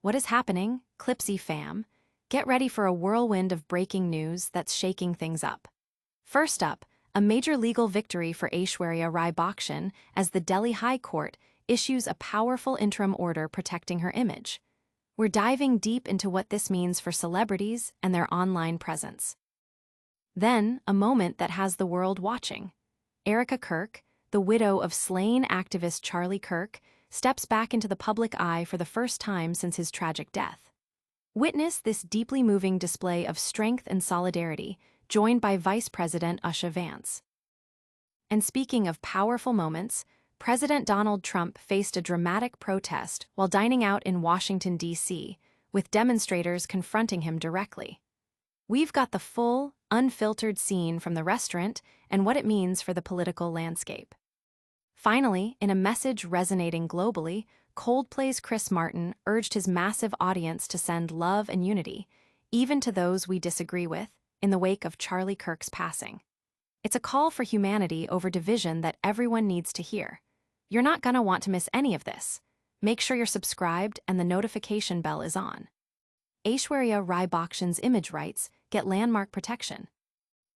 What is happening, Clipzy fam? Get ready for a whirlwind of breaking news that's shaking things up. First up, a major legal victory for Aishwarya Rai Bachchan as the Delhi High Court issues a powerful interim order protecting her image. We're diving deep into what this means for celebrities and their online presence. Then, a moment that has the world watching. Erika Kirk, the widow of slain activist Charlie Kirk, steps back into the public eye for the first time since his tragic death. Witness this deeply moving display of strength and solidarity, joined by Vice President Usha Vance. And speaking of powerful moments, President Donald Trump faced a dramatic protest while dining out in Washington, D.C., with demonstrators confronting him directly. We've got the full, unfiltered scene from the restaurant and what it means for the political landscape. Finally, in a message resonating globally, Coldplay's Chris Martin urged his massive audience to send love and unity, even to those we disagree with, in the wake of Charlie Kirk's passing. It's a call for humanity over division that everyone needs to hear. You're not gonna want to miss any of this. Make sure you're subscribed and the notification bell is on. Aishwarya Rai Bachchan's image rights get landmark protection.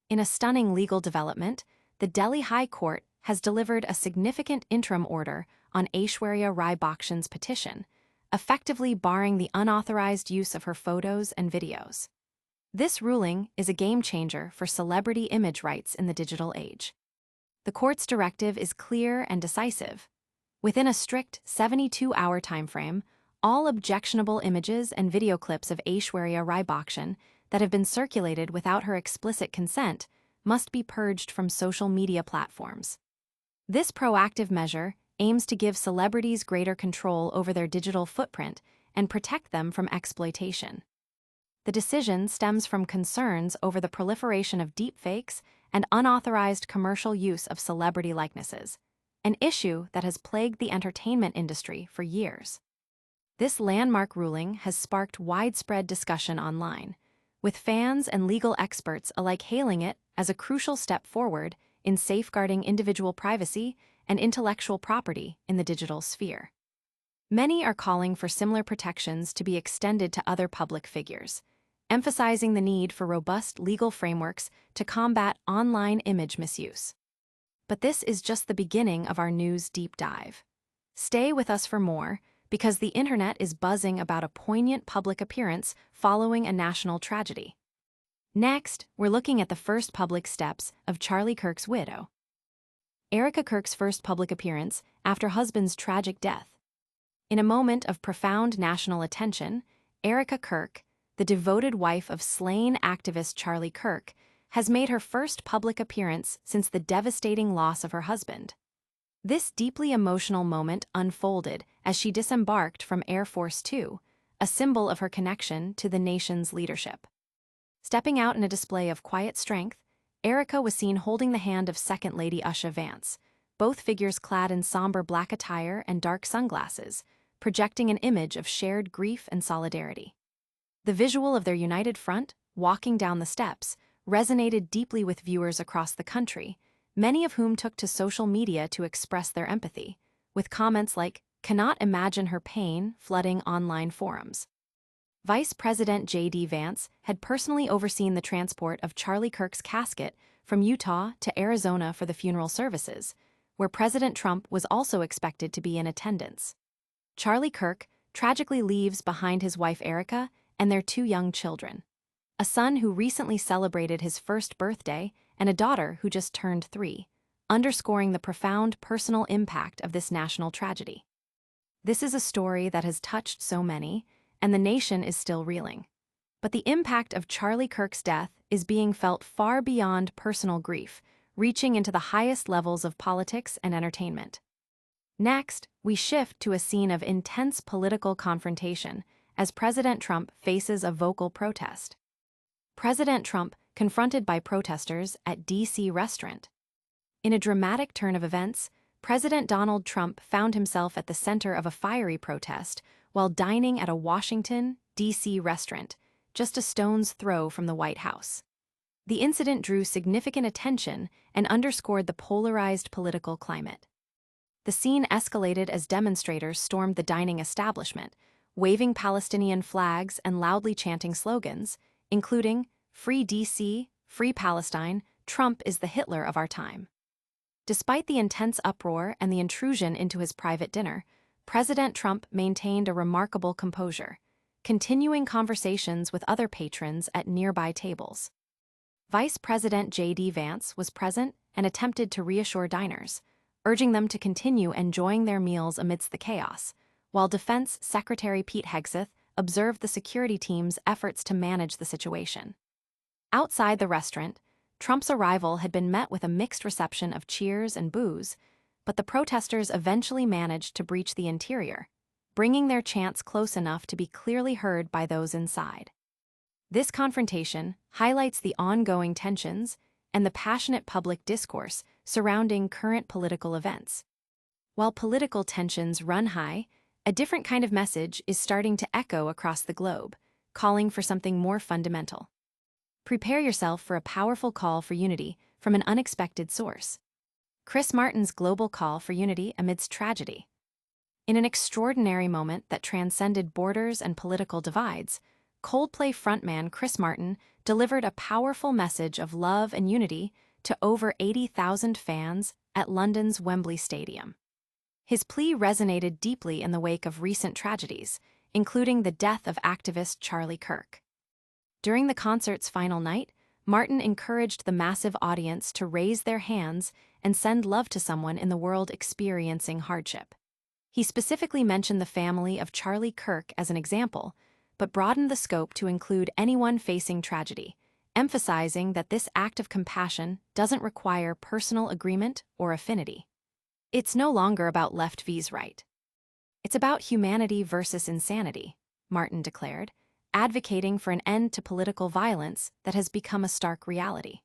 In a stunning legal development, the Delhi High Court has delivered a significant interim order on Aishwarya Rai Bachchan's petition, effectively barring the unauthorized use of her photos and videos. This ruling is a game-changer for celebrity image rights in the digital age. The court's directive is clear and decisive. Within a strict 72-hour timeframe, all objectionable images and video clips of Aishwarya Rai Bachchan that have been circulated without her explicit consent must be purged from social media platforms. This proactive measure aims to give celebrities greater control over their digital footprint and protect them from exploitation. The decision stems from concerns over the proliferation of deepfakes and unauthorized commercial use of celebrity likenesses, an issue that has plagued the entertainment industry for years. This landmark ruling has sparked widespread discussion online, with fans and legal experts alike hailing it as a crucial step forward in safeguarding individual privacy and intellectual property in the digital sphere. Many are calling for similar protections to be extended to other public figures, emphasizing the need for robust legal frameworks to combat online image misuse. But this is just the beginning of our news deep dive. Stay with us for more, because the internet is buzzing about a poignant public appearance following a national tragedy. Next, we're looking at the first public steps of Charlie Kirk's widow. Erika Kirk's first public appearance after husband's tragic death. In a moment of profound national attention, Erika Kirk, the devoted wife of slain activist Charlie Kirk, has made her first public appearance since the devastating loss of her husband. This deeply emotional moment unfolded as she disembarked from Air Force Two, a symbol of her connection to the nation's leadership. Stepping out in a display of quiet strength, Erika was seen holding the hand of Second Lady Usha Vance, both figures clad in somber black attire and dark sunglasses, projecting an image of shared grief and solidarity. The visual of their united front, walking down the steps, resonated deeply with viewers across the country, many of whom took to social media to express their empathy, with comments like, "Cannot imagine her pain," flooding online forums. Vice President J.D. Vance had personally overseen the transport of Charlie Kirk's casket from Utah to Arizona for the funeral services, where President Trump was also expected to be in attendance. Charlie Kirk tragically leaves behind his wife Erika and their two young children, a son who recently celebrated his first birthday and a daughter who just turned 3, underscoring the profound personal impact of this national tragedy. This is a story that has touched so many, and the nation is still reeling. But the impact of Charlie Kirk's death is being felt far beyond personal grief, reaching into the highest levels of politics and entertainment. Next, we shift to a scene of intense political confrontation as President Trump faces a vocal protest. President Trump confronted by protesters at D.C. restaurant. In a dramatic turn of events, President Donald Trump found himself at the center of a fiery protest while dining at a Washington, D.C. restaurant, just a stone's throw from the White House. The incident drew significant attention and underscored the polarized political climate. The scene escalated as demonstrators stormed the dining establishment, waving Palestinian flags and loudly chanting slogans, including "Free DC, Free Palestine, Trump is the Hitler of our time." Despite the intense uproar and the intrusion into his private dinner, President Trump maintained a remarkable composure, continuing conversations with other patrons at nearby tables. Vice President J.D. Vance was present and attempted to reassure diners, urging them to continue enjoying their meals amidst the chaos, while Defense Secretary Pete Hegseth observed the security team's efforts to manage the situation. Outside the restaurant, Trump's arrival had been met with a mixed reception of cheers and boos, but the protesters eventually managed to breach the interior, bringing their chants close enough to be clearly heard by those inside. This confrontation highlights the ongoing tensions and the passionate public discourse surrounding current political events. While political tensions run high, a different kind of message is starting to echo across the globe, calling for something more fundamental. Prepare yourself for a powerful call for unity from an unexpected source. Chris Martin's global call for unity amidst tragedy. In an extraordinary moment that transcended borders and political divides, Coldplay frontman Chris Martin delivered a powerful message of love and unity to over 80,000 fans at London's Wembley Stadium. His plea resonated deeply in the wake of recent tragedies, including the death of activist Charlie Kirk. During the concert's final night, Martin encouraged the massive audience to raise their hands and send love to someone in the world experiencing hardship. He specifically mentioned the family of Charlie Kirk as an example, but broadened the scope to include anyone facing tragedy, emphasizing that this act of compassion doesn't require personal agreement or affinity. It's no longer about left vs. right. It's about humanity versus insanity, Martin declared, advocating for an end to political violence that has become a stark reality.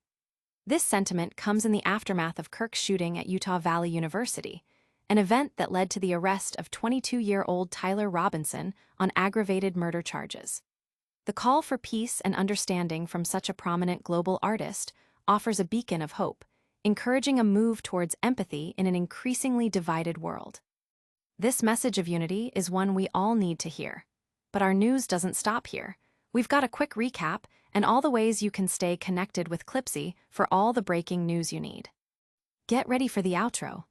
This sentiment comes in the aftermath of Kirk's shooting at Utah Valley University, an event that led to the arrest of 22-year-old Tyler Robinson on aggravated murder charges. The call for peace and understanding from such a prominent global artist offers a beacon of hope, encouraging a move towards empathy in an increasingly divided world. This message of unity is one we all need to hear. But our news doesn't stop here. We've got a quick recap and all the ways you can stay connected with Clipzy for all the breaking news you need. Get ready for the outro.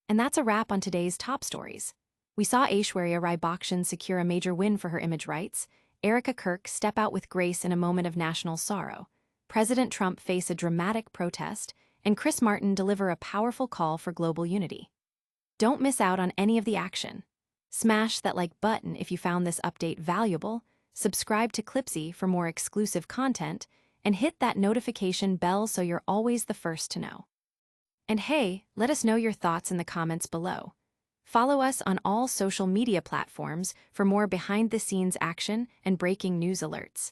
And that's a wrap on today's top stories. We saw Aishwarya Rai Bachchan secure a major win for her image rights, Erika Kirk step out with grace in a moment of national sorrow, President Trump face a dramatic protest, and Chris Martin deliver a powerful call for global unity. Don't miss out on any of the action. Smash that like button if you found this update valuable, subscribe to Clipzy for more exclusive content, and hit that notification bell so you're always the first to know. And hey, let us know your thoughts in the comments below. Follow us on all social media platforms for more behind-the-scenes action and breaking news alerts.